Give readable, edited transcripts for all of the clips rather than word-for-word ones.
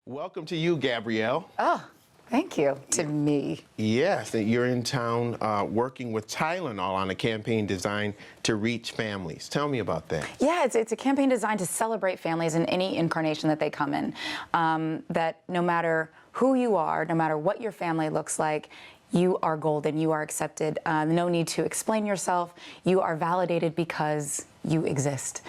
Welcome to you, Gabrielle. Oh, thank you. To me. Yes, that you're in town working with Tylenol on a campaign designed to reach families. Tell me about that. Yeah, it's a campaign designed to celebrate families in any incarnation that they come in. That no matter who you are, no matter what your family looks like, you are golden, you are accepted. No need to explain yourself. You are validated because you exist.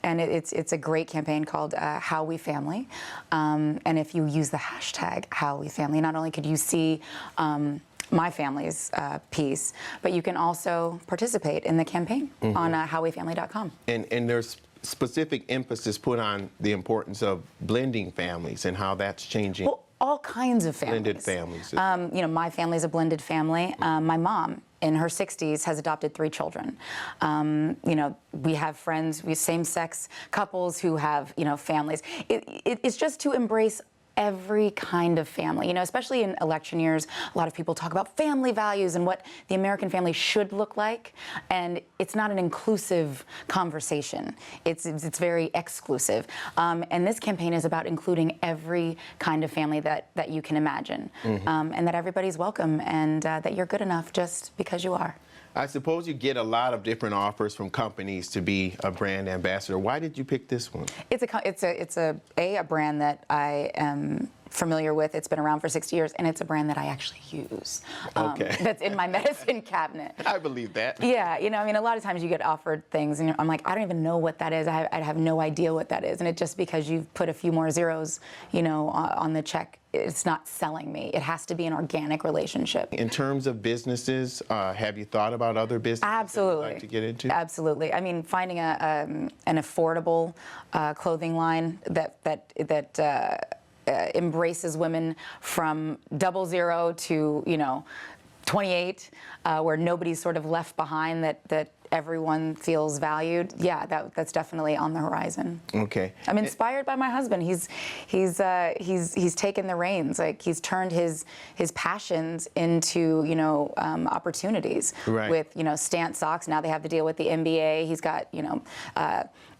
And it's a great campaign called How We Family. And if you use the hashtag How We Family, not only could you see my family's piece, but you can also participate in the campaign on howwefamily.com. And there's specific emphasis put on the importance of blending families and how that's changing. Well, all kinds of families. Blended families. You know, my family's a blended family. My mom, in her 60s, has adopted 3 children. You know, we have friends, we same-sex couples who have, you know, families. It's just to embrace every kind of family, you know, especially in election years. A lot of people talk about family values and what the American family should look like, and it's not an inclusive conversation. It's very exclusive. And this campaign is about including every kind of family that you can imagine, and that everybody's welcome, and that you're good enough just because you are. I suppose you get a lot of different offers from companies to be a brand ambassador. Why did you pick this one? It's a brand that I am familiar with. It's been around for 60 years, and it's a brand that I actually use. Okay. That's in my medicine cabinet. I believe that. Yeah, you know, I mean, a lot of times you get offered things, and I'm like, I don't even know what that is. I have no idea what that is, and it's just because you've put a few more zeros, you know, on the check. It's not selling me. It has to be an organic relationship. In terms of businesses, have you thought about other businesses Absolutely. that you'd like to get into? Absolutely. I mean, finding an affordable clothing line that embraces women from 00 to, you know, 28, where nobody's sort of left behind, that everyone feels valued. Yeah, that's definitely on the horizon. Okay. I'm inspired by my husband. He's taken the reins. Like, he's turned his passions into, you know, opportunities. Right. With, you know, Stance socks. Now they have to deal with the NBA. He's got, you know,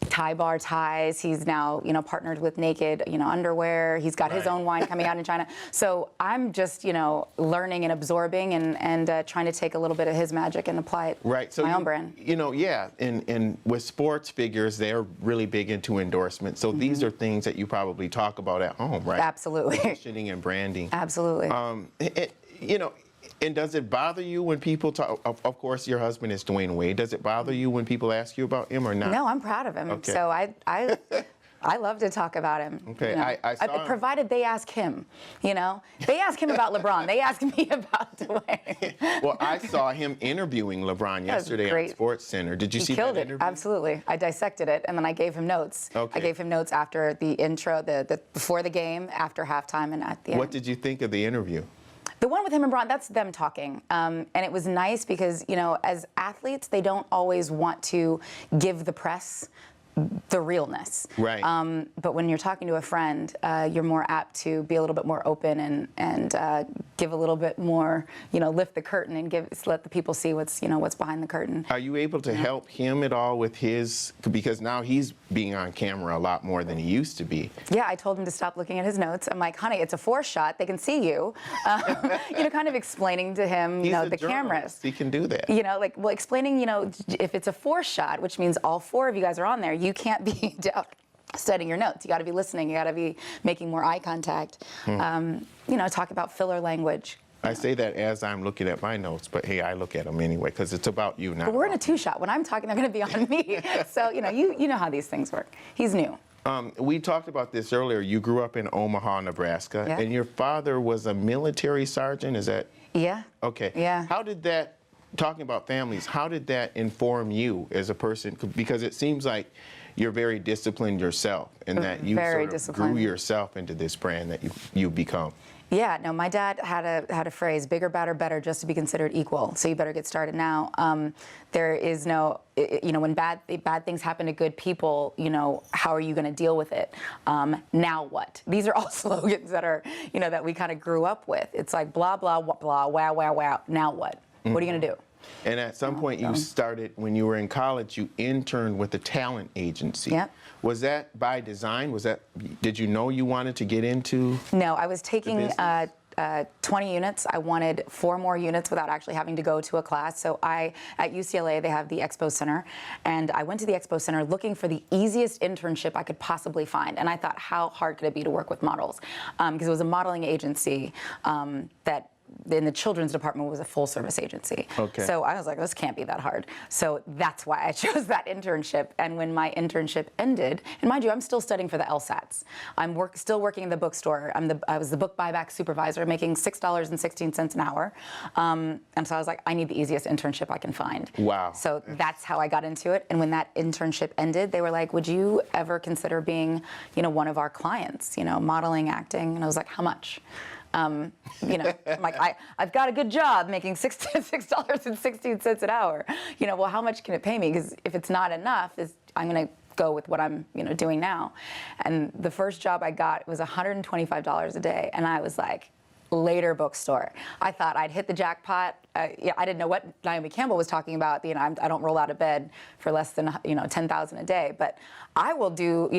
tie bar ties. He's now, you know, partnered with Naked, you know, underwear. He's got his own wine coming out in China. So I'm just, you know, learning and absorbing and trying to take a little bit of his magic and apply it to my own brand. You know, yeah, and with sports figures, they're really big into endorsements. So these are things that you probably talk about at home, right? Absolutely. Positioning and branding. Absolutely. You know, and does it bother you when people talk? Of course, your husband is Dwyane Wade. Does it bother you when people ask you about him or not? No, I'm proud of him. Okay. So I love to talk about him. Okay, you know. I saw him. Provided they ask him, you know. They ask him about LeBron. They ask me about Dwyane. Well, I saw him interviewing LeBron yesterday on Sports Center. Did you see that interview? He killed it. Absolutely. I dissected it, and then I gave him notes. Okay. I gave him notes after the intro, the before the game, after halftime, and at the end. What did you think of the interview? The one with him and Bron, that's them talking. And it was nice because, you know, as athletes, they don't always want to give the press the realness. Right. But when you're talking to a friend, you're more apt to be a little bit more open and give a little bit more, you know, lift the curtain and let the people see what's behind the curtain. Are you able to help him at all with his, because now he's being on camera a lot more than he used to be? Yeah, I told him to stop looking at his notes. I'm like, honey, it's a 4-shot. They can see you. You know, kind of explaining to him, you know, the cameras. He can do that. You know, like, well, explaining, you know, if it's a 4-shot, which means all 4 of you guys are on there, you can't be studying your notes. You got to be listening. You got to be making more eye contact. You know, talk about filler language. I say that as I'm looking at my notes, but hey, I look at them anyway because it's about you now. But we're in a 2-shot. When I'm talking, they're going to be on me. So, you know, you know how these things work. He's new. We talked about this earlier. You grew up in Omaha, Nebraska, and your father was a military sergeant. Is that? Yeah. Okay. Yeah. How did that? Talking about families, how did that inform you as a person? Because it seems like you're very disciplined yourself, and that you sort of grew yourself into this brand that you've become. Yeah, no, my dad had a phrase: bigger, badder, better, just to be considered equal. So you better get started now. There is no, you know, when bad things happen to good people, you know, how are you going to deal with it? Now what? These are all slogans that are, you know, that we kind of grew up with. It's like blah, blah, blah, wow, wow, wow. Now what? What are you going to do? And at some point you started, when you were in college, you interned with a talent agency. Yep. Was that by design? Did you know you wanted to get into? No, I was taking 20 units. I wanted 4 more units without actually having to go to a class. So at UCLA, they have the Expo Center. And I went to the Expo Center looking for the easiest internship I could possibly find. And I thought, how hard could it be to work with models? Because it was a modeling agency that in the children's department was a full service agency. Okay. So I was like, this can't be that hard. So that's why I chose that internship. And when my internship ended, and mind you, I'm still studying for the LSATs. I'm still working in the bookstore. I was the book buyback supervisor, making $6.16 an hour. And so I was like, I need the easiest internship I can find. Wow. So that's how I got into it. And when that internship ended, they were like, would you ever consider being, one of our clients, modeling, acting? And I was like, how much? I'm like, I've got a good job making $6.16 an hour. Well, how much can it pay me? Because if it's not enough, I'm going to go with what I'm, doing now. And the first job I got was $125 a day, and I was like, later bookstore. I thought I'd hit the jackpot. I didn't know what Naomi Campbell was talking about. I don't roll out of bed for less than $10,000 a day, but I will do.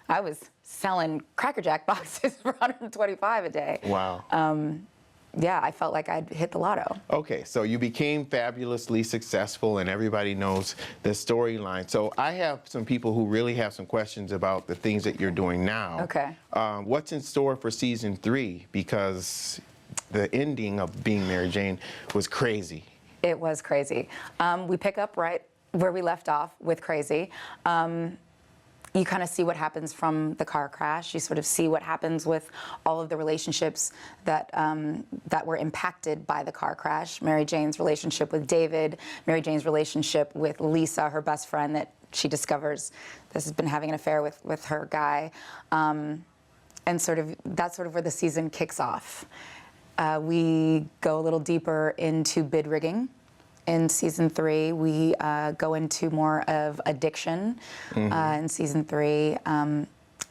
I was selling Cracker Jack boxes for $125 a day. Wow. I felt like I'd hit the lotto. Okay, so you became fabulously successful, and everybody knows the storyline. So I have some people who really have some questions about the things that you're doing now. Okay. What's in store for season 3? Because the ending of Being Mary Jane was crazy. It was crazy. We pick up right where we left off with Crazy. You kind of see what happens from the car crash. You sort of see what happens with all of the relationships that that were impacted by the car crash. Mary Jane's relationship with David, Mary Jane's relationship with Lisa, her best friend that she discovers this has been having an affair with her guy. And that's sort of where the season kicks off. We go a little deeper into bid rigging. In season 3, we go into more of addiction. In season 3,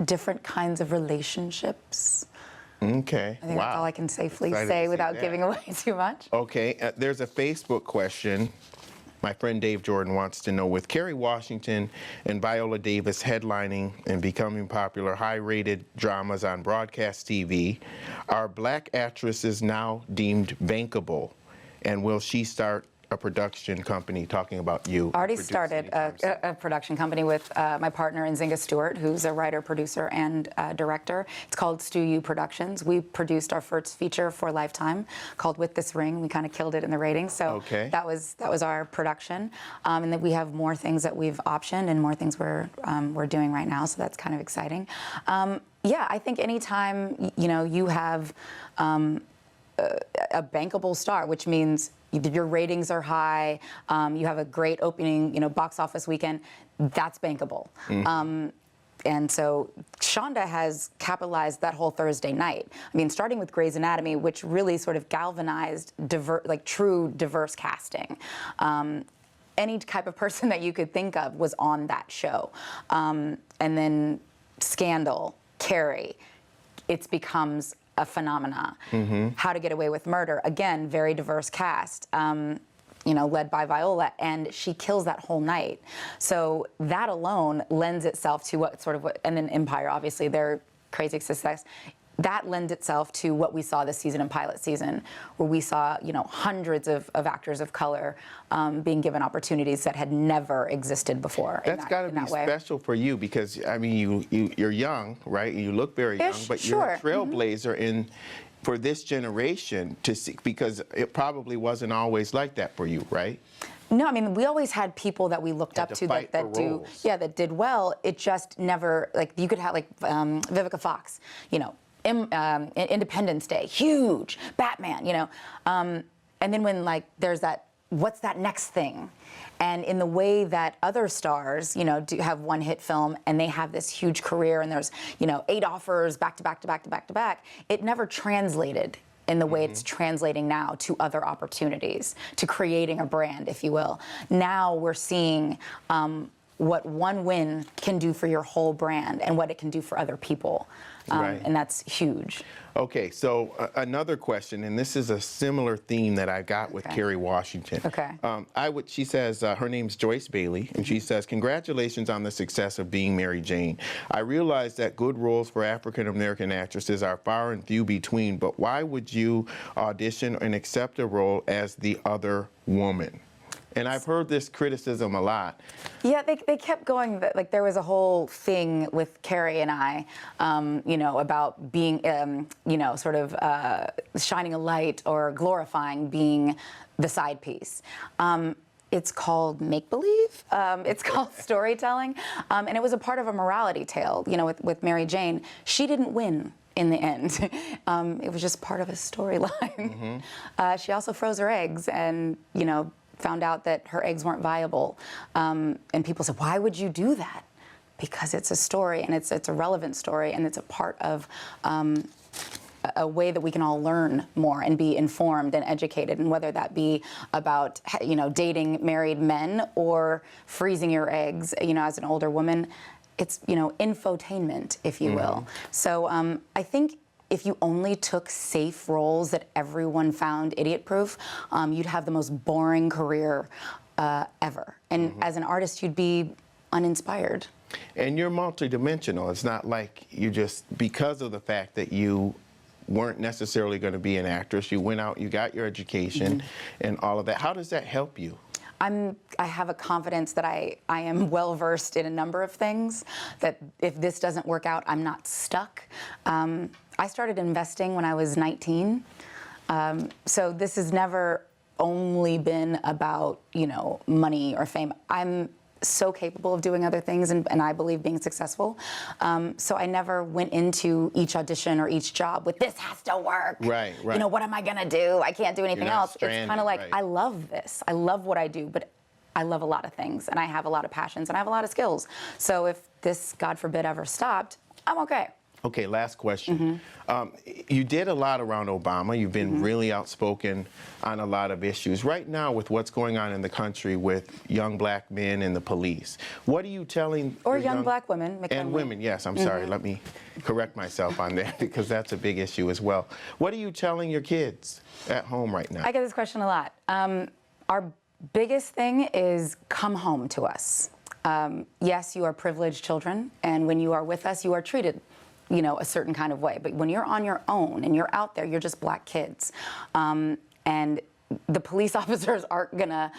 different kinds of relationships. Okay. I think that's all I can safely Excited say to see without that. giving away too much. Okay, there's a Facebook question. My friend Dave Jordan wants to know, with Kerry Washington and Viola Davis headlining and becoming popular high-rated dramas on broadcast TV, are black actresses now deemed bankable? And will she start a production company? Talking about you. Already started a production company with my partner Nzinga Stewart, who's a writer, producer, and director. It's called Stu U Productions. We produced our first feature for Lifetime called With This Ring. We kind of killed it in the ratings, so that was our production. And then we have more things that we've optioned and more things we're doing right now, so that's kind of exciting. I think anytime you have a bankable star, which means your ratings are high, you have a great opening, box office weekend, that's bankable. And so Shonda has capitalized that whole Thursday night. I mean, starting with Grey's Anatomy, which really sort of galvanized true diverse casting. Any type of person that you could think of was on that show. And then Scandal, Carrie, it becomes a phenomena. How to Get Away with Murder, again, very diverse cast, led by Viola, and she kills that whole night. So that alone lends itself to and then Empire, obviously, their crazy success. That lends itself to what we saw this season in pilot season, where we saw, hundreds of actors of color being given opportunities that had never existed before. That's got to be special for you because, I mean, you're young, right? You look very young, but you're a trailblazer for this generation to see, because it probably wasn't always like that for you, right? No, I mean, we always had people that we looked up to that did well. It just never, you could have Vivica Fox, Independence Day, huge, Batman, and then when there's that, what's that next thing? And in the way that other stars, do have one hit film and they have this huge career and there's, 8 offers back to back to back to back to back, it never translated in the way it's translating now to other opportunities, to creating a brand, if you will. Now we're seeing what one win can do for your whole brand and what it can do for other people. Right. And that's huge. Okay, so another question, and this is a similar theme that I got with Kerry Washington. Okay. She says, her name's Joyce Bailey, and she says, congratulations on the success of Being Mary Jane. I realize that good roles for African-American actresses are far and few between, but why would you audition and accept a role as the other woman? And I've heard this criticism a lot. Yeah, they kept going. Like, there was a whole thing with Carrie and I, about being, sort of shining a light or glorifying being the side piece. It's called make-believe. It's called storytelling. And it was a part of a morality tale, with Mary Jane. She didn't win in the end. It was just part of a storyline. Mm-hmm. She also froze her eggs and, found out that her eggs weren't viable. And people said, why would you do that? Because it's a story, and it's a relevant story, and it's a part of a way that we can all learn more and be informed and educated, and whether that be about, dating married men or freezing your eggs, as an older woman. It's, infotainment, if you will. So I think if you only took safe roles that everyone found idiot-proof, you'd have the most boring career ever. And as an artist, you'd be uninspired. And you're multidimensional. It's not like you just, because of the fact that you weren't necessarily going to be an actress, you went out, you got your education and all of that. How does that help you? I have a confidence that I am well-versed in a number of things, that if this doesn't work out, I'm not stuck. I started investing when I was 19, so this has never only been about, money or fame. I'm so capable of doing other things, and I believe being successful. So I never went into each audition or each job with, this has to work. Right. What am I gonna do? I can't do anything else. Stranded, it's kind of like, right. I love this. I love what I do, but I love a lot of things, and I have a lot of passions, and I have a lot of skills. So if this, God forbid, ever stopped, I'm okay. Okay, last question. You did a lot around Obama. You've been really outspoken on a lot of issues. Right now, with what's going on in the country with young black men and the police, what are you telling... Or young black women. And women, yes, I'm sorry. Let me correct myself on that, because that's a big issue as well. What are you telling your kids at home right now? I get this question a lot. Our biggest thing is come home to us. Yes, you are privileged children, and when you are with us, you are treated a certain kind of way. But when you're on your own and you're out there, you're just black kids. And the police officers aren't gonna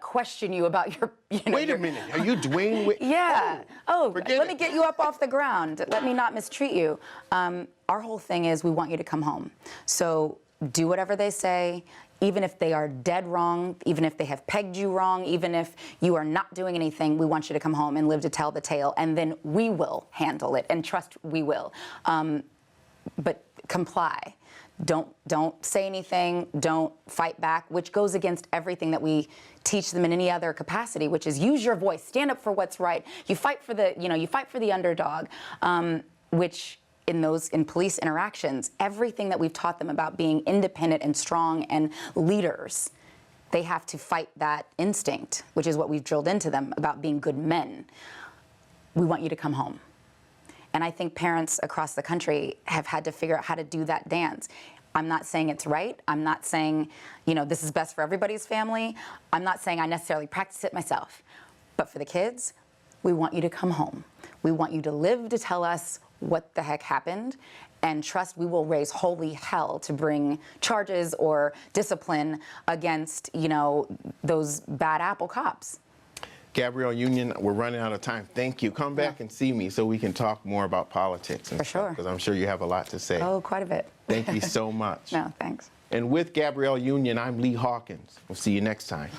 question you about your, Wait a minute, are you Dwyane Wade? Yeah. Let me get you up off the ground. Let me not mistreat you. Our whole thing is we want you to come home. So do whatever they say, even if they are dead wrong, even if they have pegged you wrong, even if you are not doing anything, we want you to come home and live to tell the tale, and then we will handle it, and trust we will. But comply. Don't say anything, don't fight back, which goes against everything that we teach them in any other capacity, which is use your voice, stand up for what's right. You fight for the underdog, which in police interactions, everything that we've taught them about being independent and strong and leaders, they have to fight that instinct, which is what we've drilled into them about being good men. We want you to come home. And I think parents across the country have had to figure out how to do that dance. I'm not saying it's right. I'm not saying, this is best for everybody's family. I'm not saying I necessarily practice it myself. But for the kids, we want you to come home. We want you to live to tell us what the heck happened, and trust we will raise holy hell to bring charges or discipline against, those bad apple cops. Gabrielle Union, we're running out of time. Thank you. Come back and see me so we can talk more about politics and stuff, because I'm sure you have a lot to say. Oh, quite a bit. Thank you so much. No, thanks. And with Gabrielle Union, I'm Lee Hawkins. We'll see you next time.